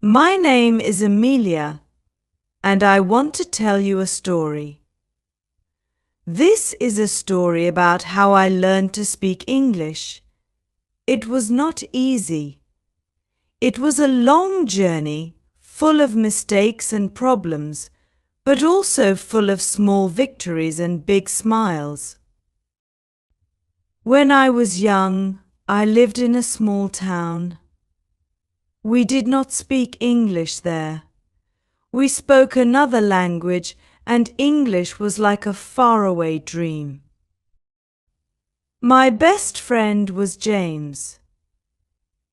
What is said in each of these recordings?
My name is Amelia, and I want to tell you a story. This is a story about how I learned to speak English. It was not easy. It was a long journey, full of mistakes and problems, but also full of small victories and big smiles. When I was young, I lived in a small town. We did not speak English there. We spoke another language, and English was like a faraway dream. My best friend was James.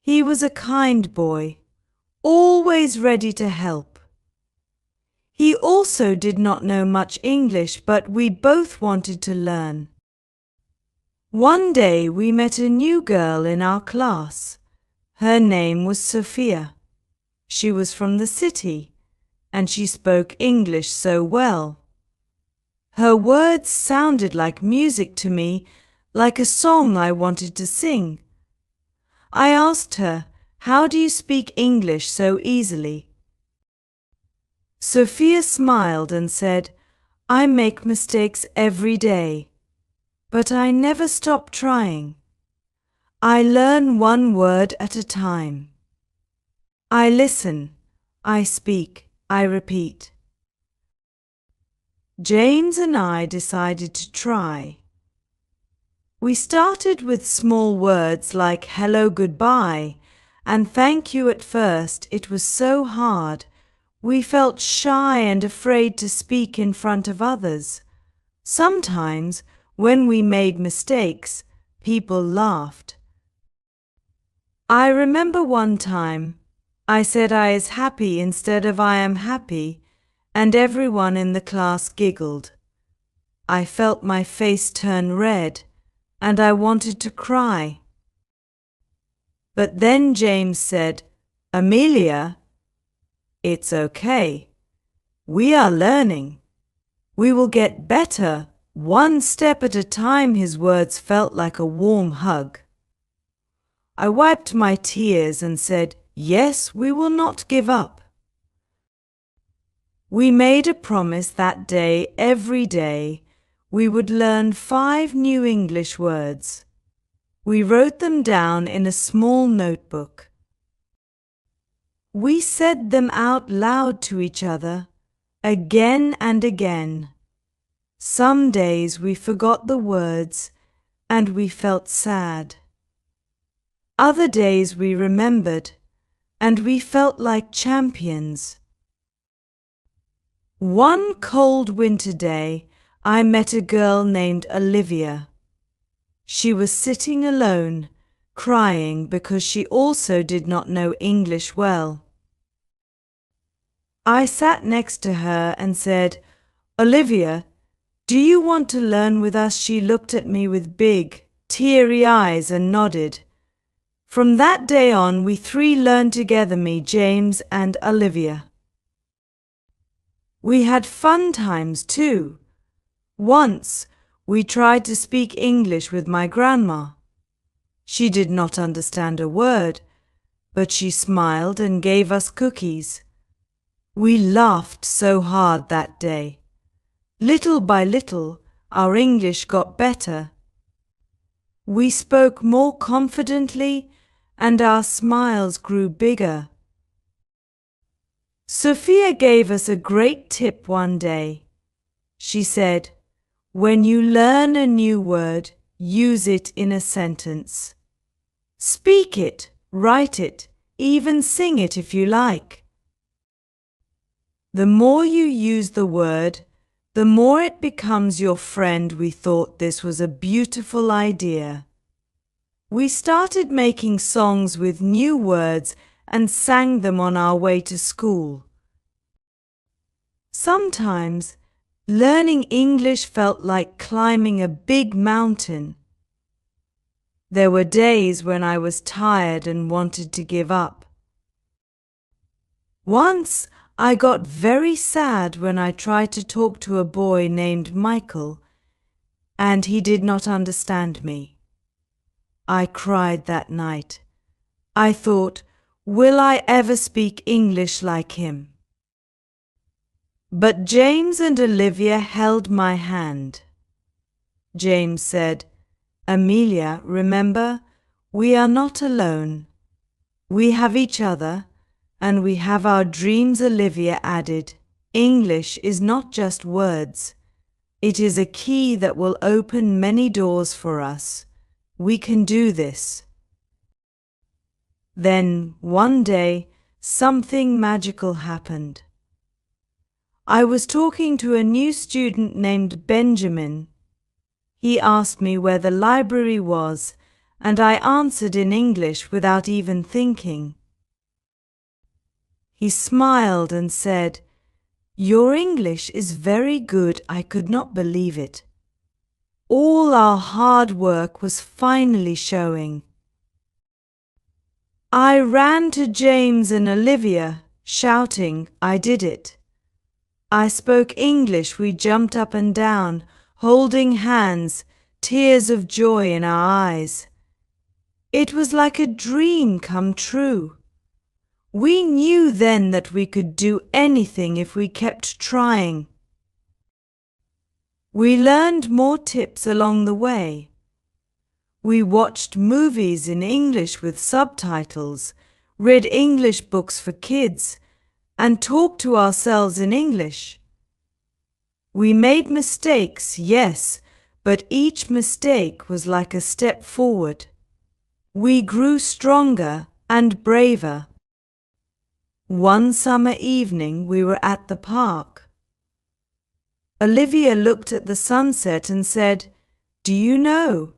He was a kind boy, always ready to help. He also did not know much English, but we both wanted to learn. One day we met a new girl in our class. Her name was Sophia. She was from the city, and she spoke English so well. Her words sounded like music to me, like a song I wanted to sing. I asked her, "How do you speak English so easily?" Sophia smiled and said, "I make mistakes every day, but I never stop trying. I learn one word at a time. I listen, I speak, I repeat." James and I decided to try. We started with small words like hello, goodbye, and thank you. At first it was so hard. We felt shy and afraid to speak in front of others. Sometimes, when we made mistakes, people laughed. I remember one time I said I is happy instead of I am happy, and everyone in the class giggled. I felt my face turn red, and I wanted to cry. But then James said, "Amelia, it's okay. We are learning. We will get better, one step at a time." His words felt like a warm hug. I wiped my tears and said, "Yes, we will not give up." We made a promise that day, every day, we would learn 5 new English words. We wrote them down in a small notebook. We said them out loud to each other, again and again. Some days we forgot the words and we felt sad. Other days we remembered, and we felt like champions. One cold winter day, I met a girl named Olivia. She was sitting alone, crying because she also did not know English well. I sat next to her and said, "Olivia, do you want to learn with us?" She looked at me with big, teary eyes and nodded. From that day on, we 3 learned together, me, James, and Olivia. We had fun times too. Once, we tried to speak English with my grandma. She did not understand a word, but she smiled and gave us cookies. We laughed so hard that day. Little by little, our English got better. We spoke more confidently, and our smiles grew bigger. Sophia gave us a great tip one day. She said, "When you learn a new word, use it in a sentence. Speak it, write it, even sing it if you like. The more you use the word, the more it becomes your friend." We thought this was a beautiful idea. We started making songs with new words and sang them on our way to school. Sometimes, learning English felt like climbing a big mountain. There were days when I was tired and wanted to give up. Once, I got very sad when I tried to talk to a boy named Michael, and he did not understand me. I cried that night. I thought, Will I ever speak English like him? But James and Olivia held my hand. James said, Amelia, remember, we are not alone. We have each other, and we have our dreams. Olivia added, English is not just words. It is a key that will open many doors for us. We can do this. Then, one day, something magical happened. I was talking to a new student named Benjamin. He asked me where the library was, and I answered in English without even thinking. He smiled and said, Your English is very good. I could not believe it. All our hard work was finally showing. I ran to James and Olivia, shouting, I did it. I spoke English. We jumped up and down, holding hands, tears of joy in our eyes. It was like a dream come true. We knew then that we could do anything if we kept trying. We learned more tips along the way. We watched movies in English with subtitles, read English books for kids, and talked to ourselves in English. We made mistakes, yes, but each mistake was like a step forward. We grew stronger and braver. One summer evening we were at the park. Olivia looked at the sunset and said, Do you know?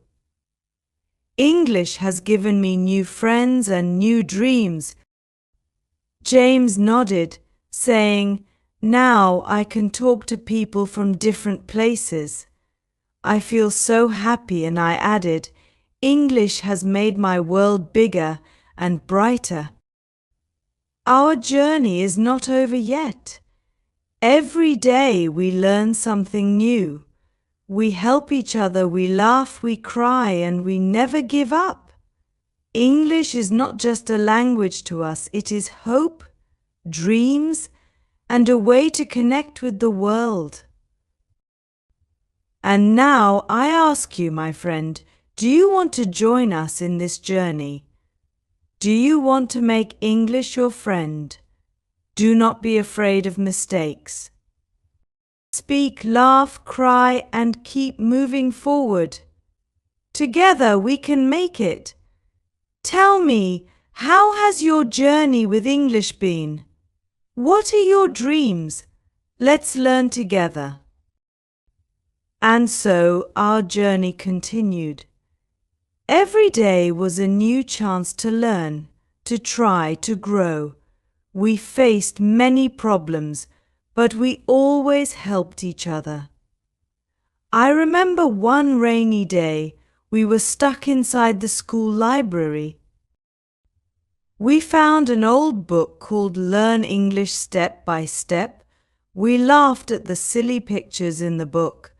English has given me new friends and new dreams. James nodded, saying, Now I can talk to people from different places. I feel so happy, and I added, English has made my world bigger and brighter. Our journey is not over yet. Every day we learn something new. We help each other, we laugh, we cry, and we never give up. English is not just a language to us, it is hope, dreams, and a way to connect with the world. And now I ask you, my friend, do you want to join us in this journey? Do you want to make English your friend? Do not be afraid of mistakes. Speak, laugh, cry, and keep moving forward. Together we can make it. Tell me, how has your journey with English been? What are your dreams? Let's learn together. And so our journey continued. Every day was a new chance to learn, to try, to grow. We faced many problems, but we always helped each other. I remember one rainy day, we were stuck inside the school library. We found an old book called Learn English Step by Step. We laughed at the silly pictures in the book,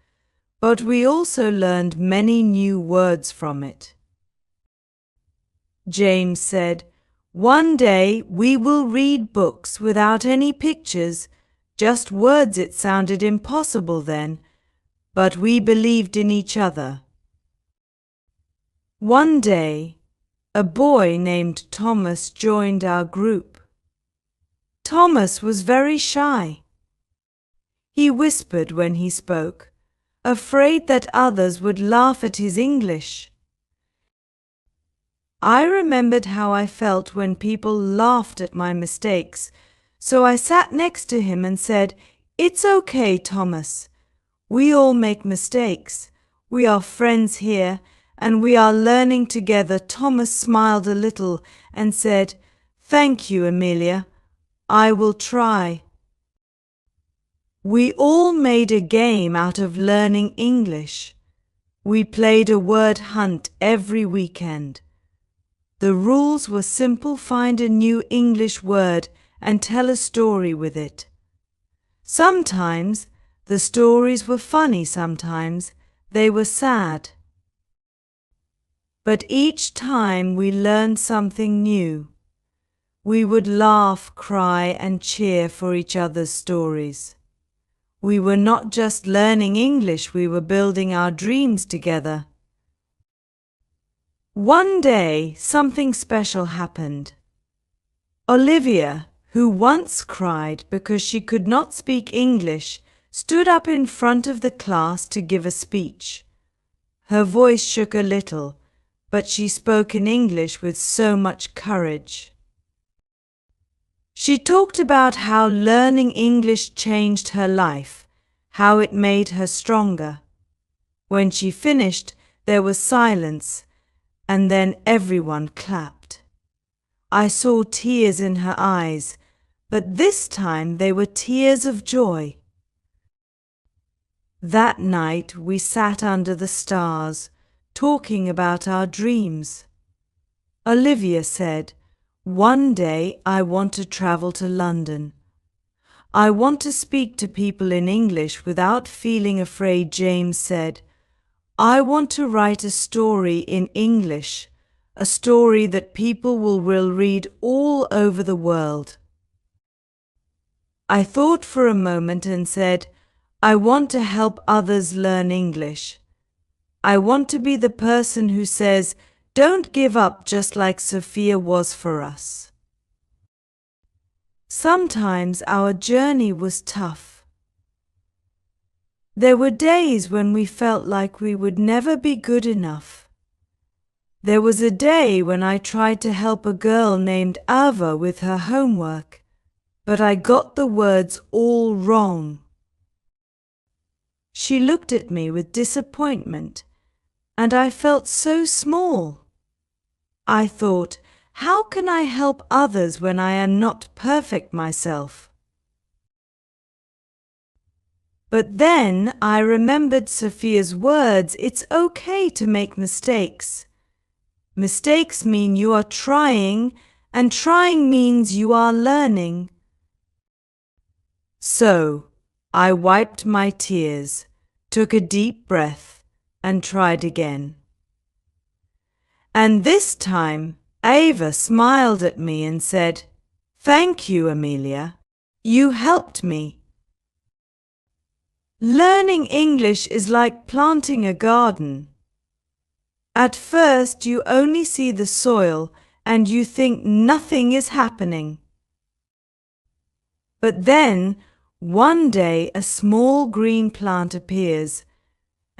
but we also learned many new words from it. James said, One day we will read books without any pictures, just words. It sounded impossible then, but we believed in each other. One day, a boy named Thomas joined our group. Thomas was very shy. He whispered when he spoke, afraid that others would laugh at his English. I remembered how I felt when people laughed at my mistakes, so I sat next to him and said, It's okay, Thomas. We all make mistakes. We are friends here, and we are learning together. Thomas smiled a little and said, Thank you, Amelia. I will try. We all made a game out of learning English. We played a word hunt every weekend. The rules were simple: find a new English word and tell a story with it. Sometimes the stories were funny, sometimes they were sad. But each time we learned something new. We would laugh, cry, and cheer for each other's stories. We were not just learning English, we were building our dreams together. One day, something special happened. Olivia, who once cried because she could not speak English, stood up in front of the class to give a speech. Her voice shook a little, but she spoke in English with so much courage. She talked about how learning English changed her life, how it made her stronger. When she finished, there was silence, and then everyone clapped. I saw tears in her eyes, but this time they were tears of joy. That night we sat under the stars, talking about our dreams. Olivia said, "One day I want to travel to London. I want to speak to people in English without feeling afraid." James said, "I want to write a story in English, a story that people will read all over the world." I thought for a moment and said, "I want to help others learn English. I want to be the person who says, 'Don't give up,' just like Sophia was for us." Sometimes our journey was tough. There were days when we felt like we would never be good enough. There was a day when I tried to help a girl named Ava with her homework, but I got the words all wrong. She looked at me with disappointment, and I felt so small. I thought, how can I help others when I am not perfect myself? But then I remembered Sophia's words, "It's okay to make mistakes. Mistakes mean you are trying, and trying means you are learning." So I wiped my tears, took a deep breath, and tried again. And this time, Ava smiled at me and said, "Thank you, Amelia. You helped me." Learning English is like planting a garden. At first, you only see the soil and you think nothing is happening. But then, one day, a small green plant appears,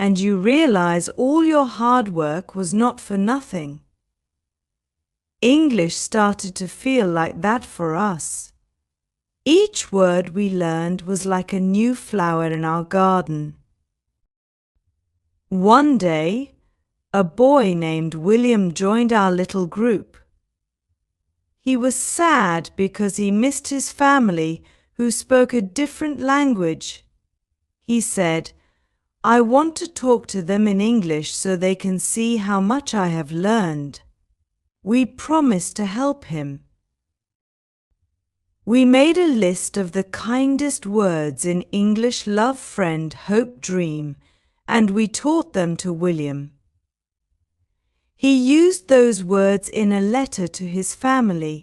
and you realize all your hard work was not for nothing. English started to feel like that for us. Each word we learned was like a new flower in our garden. One day, a boy named William joined our little group. He was sad because he missed his family, who spoke a different language. He said, "I want to talk to them in English so they can see how much I have learned." We promised to help him. We made a list of the kindest words in English: love, friend, hope, dream, and we taught them to William. He used those words in a letter to his family,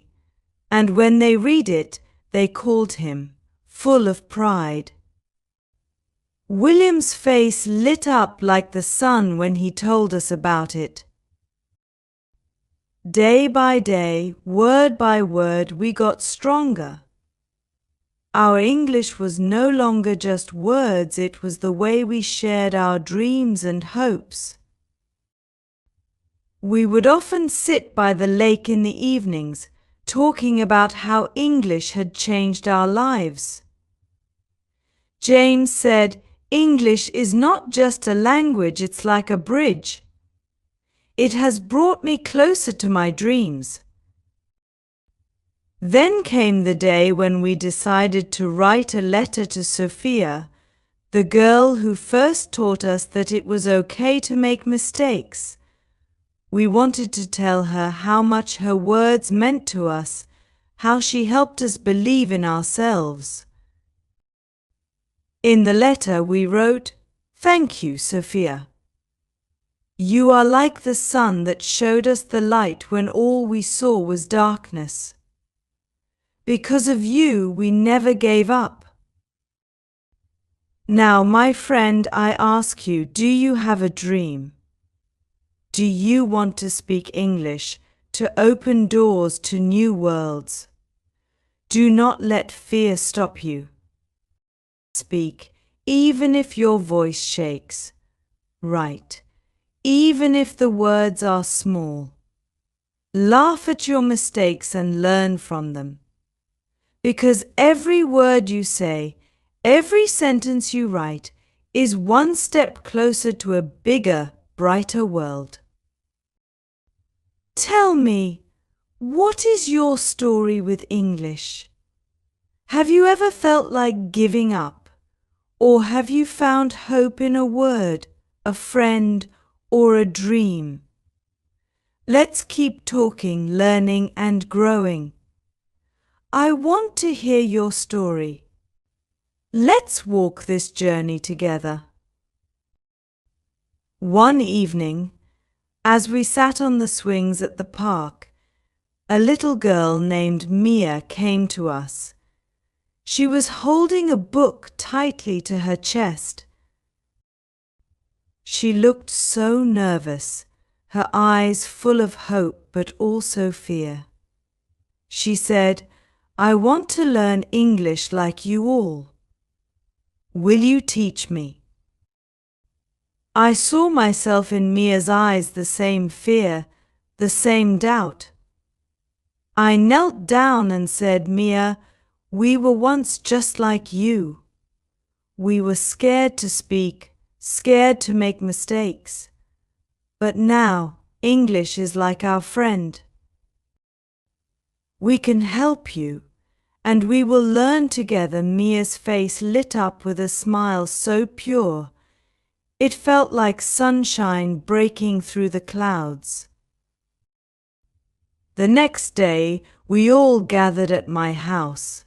and when they read it, they called him, full of pride. William's face lit up like the sun when he told us about it. Day by day, word by word, we got stronger. Our English was no longer just words, it was the way we shared our dreams and hopes. We would often sit by the lake in the evenings, talking about how English had changed our lives. James said, "English is not just a language, it's like a bridge. It has brought me closer to my dreams." Then came the day when we decided to write a letter to Sophia, the girl who first taught us that it was okay to make mistakes. We wanted to tell her how much her words meant to us, how she helped us believe in ourselves. In the letter we wrote, "Thank you, Sophia. You are like the sun that showed us the light when all we saw was darkness. Because of you, we never gave up. Now, my friend, I ask you, do you have a dream? Do you want to speak English, to open doors to new worlds? Do not let fear stop you. Speak, even if your voice shakes. Write, even if the words are small. Laugh at your mistakes and learn from them. Because every word you say, every sentence you write, is one step closer to a bigger, brighter world. Tell me, what is your story with English? Have you ever felt like giving up? Or have you found hope in a word, a friend, or a dream? Let's keep talking, learning, and growing. I want to hear your story. Let's walk this journey together. One evening, as we sat on the swings at the park, a little girl named Mia came to us. She was holding a book tightly to her chest. She looked so nervous, her eyes full of hope but also fear. She said, "I want to learn English like you all. Will you teach me?" I saw myself in Mia's eyes, the same fear, the same doubt. I knelt down and said, "Mia, we were once just like you. We were scared to speak, scared to make mistakes. But now, English is like our friend. We can help you, and we will learn together." Mia's face lit up with a smile so pure. It felt like sunshine breaking through the clouds. The next day, we all gathered at my house.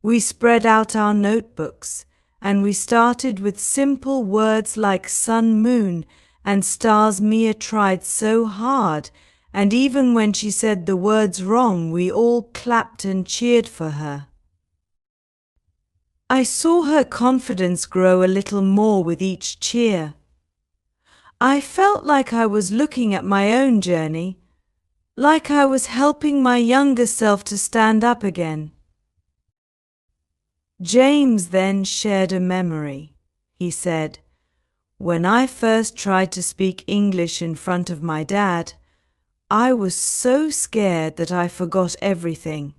We spread out our notebooks, and we started with simple words like sun, moon, and stars. Mia tried so hard, and even when she said the words wrong, we all clapped and cheered for her. I saw her confidence grow a little more with each cheer. I felt like I was looking at my own journey, like I was helping my younger self to stand up again. James then shared a memory. He said, "When I first tried to speak English in front of my dad, I was so scared that I forgot everything.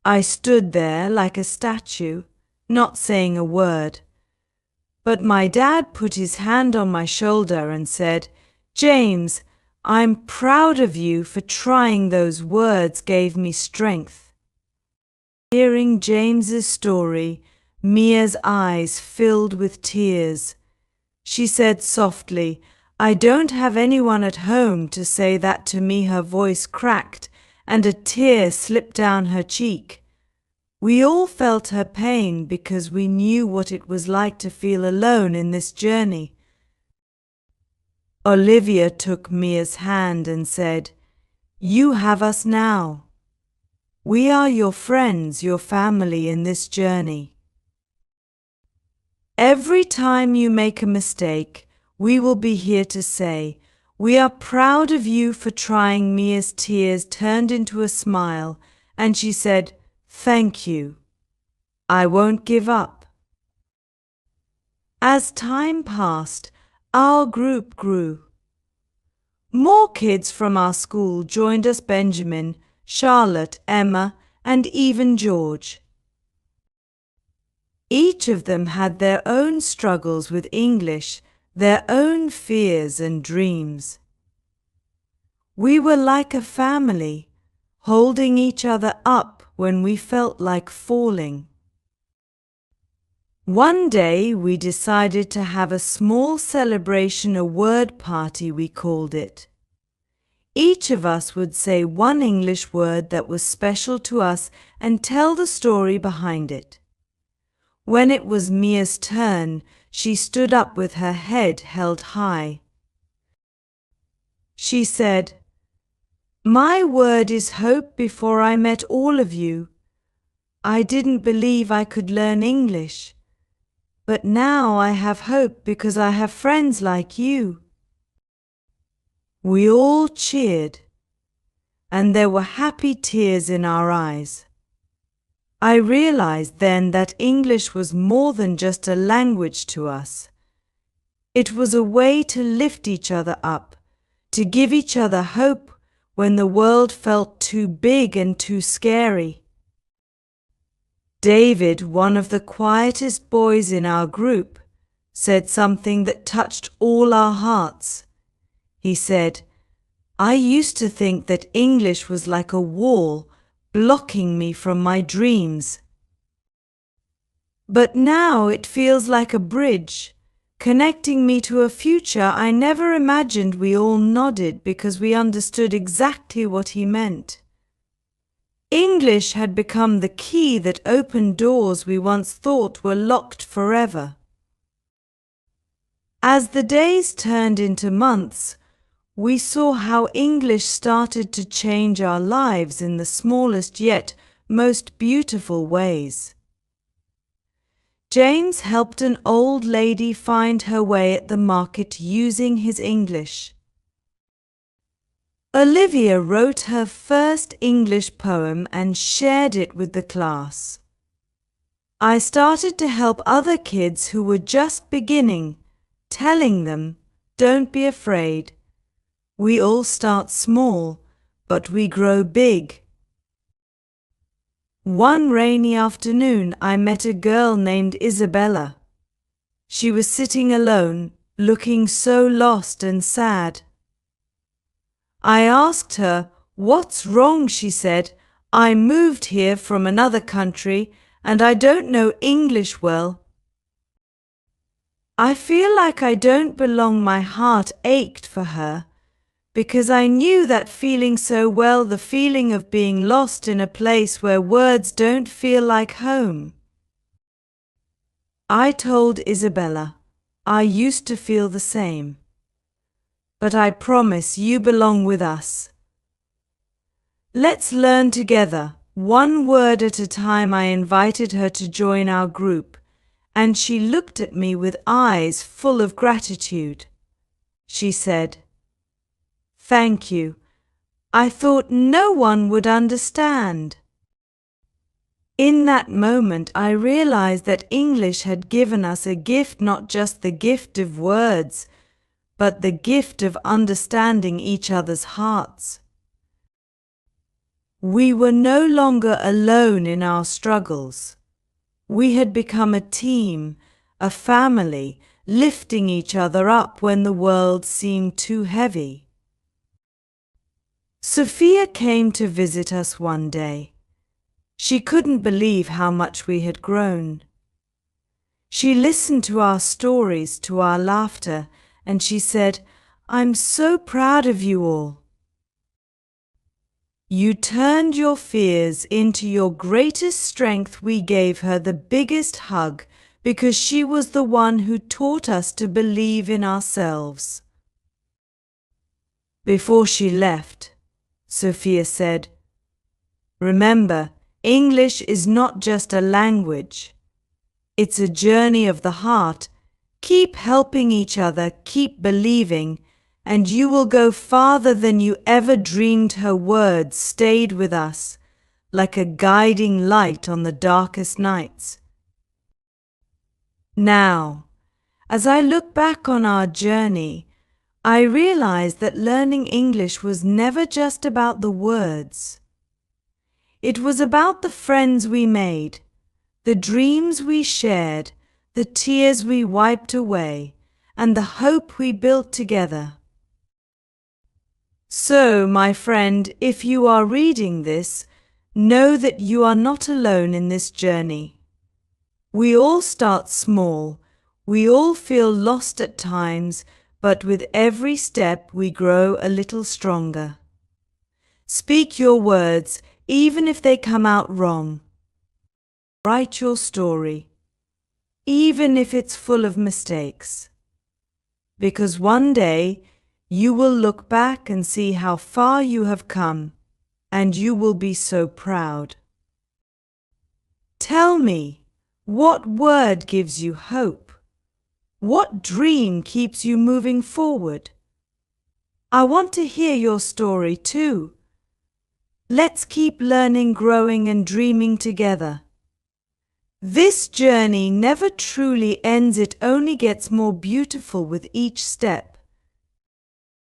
I stood there like a statue, not saying a word. But my dad put his hand on my shoulder and said, 'James, I'm proud of you for trying.' Those words gave me strength." Hearing James's story, Mia's eyes filled with tears. She said softly, "I don't have anyone at home to say that to me." Her voice cracked and a tear slipped down her cheek. We all felt her pain because we knew what it was like to feel alone in this journey. Olivia took Mia's hand and said, "You have us now. We are your friends, your family in this journey. Every time you make a mistake, we will be here to say, 'We are proud of you for trying.'" Mia's tears turned into a smile, and she said, "Thank you. I won't give up." As time passed, our group grew. More kids from our school joined us: Benjamin, Charlotte, Emma, and even George. Each of them had their own struggles with English, their own fears and dreams. We were like a family, holding each other up when we felt like falling. One day we decided to have a small celebration, a word party we called it. Each of us would say one English word that was special to us and tell the story behind it. When it was Mia's turn, she stood up with her head held high. She said, My word is hope. Before I met all of you, I didn't believe I could learn English. But now I have hope because I have friends like you. We all cheered, and there were happy tears in our eyes. I realized then that English was more than just a language to us. It was a way to lift each other up, to give each other hope when the world felt too big and too scary. David, one of the quietest boys in our group, said something that touched all our hearts. He said, "I used to think that English was like a wall blocking me from my dreams. But now it feels like a bridge, connecting me to a future I never imagined." We all nodded because we understood exactly what he meant. English had become the key that opened doors we once thought were locked forever. As the days turned into months, we saw how English started to change our lives in the smallest yet most beautiful ways. James helped an old lady find her way at the market using his English. Olivia wrote her first English poem and shared it with the class. I started to help other kids who were just beginning, telling them, "Don't be afraid. We all start small, but we grow big." One rainy afternoon, I met a girl named Isabella. She was sitting alone, looking so lost and sad. I asked her, "What's wrong?" She said, "I moved here from another country and I don't know English well. I feel like I don't belong." My heart ached for her because I knew that feeling so well, the feeling of being lost in a place where words don't feel like home. I told Isabella, "I used to feel the same. But I promise you belong with us. Let's learn together, one word at a time." I invited her to join our group, and she looked at me with eyes full of gratitude. She said, "Thank you. I thought no one would understand." In that moment, I realized that English had given us a gift, not just the gift of words, but the gift of understanding each other's hearts. We were no longer alone in our struggles. We had become a team, a family, lifting each other up when the world seemed too heavy. Sophia came to visit us one day. She couldn't believe how much we had grown. She listened to our stories, to our laughter, and she said, "I'm so proud of you all. You turned your fears into your greatest strength." We gave her the biggest hug because she was the one who taught us to believe in ourselves. Before she left, Sophia said, "Remember, English is not just a language. It's a journey of the heart. Keep helping each other, keep believing, and you will go farther than you ever dreamed." Her words stayed with us like a guiding light on the darkest nights. Now, as I look back on our journey, I realize that learning English was never just about the words. It was about the friends we made, the dreams we shared, the tears we wiped away, and the hope we built together. So, my friend, if you are reading this, know that you are not alone in this journey. We all start small, we all feel lost at times, but with every step we grow a little stronger. Speak your words, even if they come out wrong. Write your story, even if it's full of mistakes. Because one day You will look back and see how far you have come, and you will be so proud. Tell me, what word gives you hope? What dream keeps you moving forward? I want to hear your story too. Let's keep learning, growing, and dreaming together. This journey never truly ends, it only gets more beautiful with each step.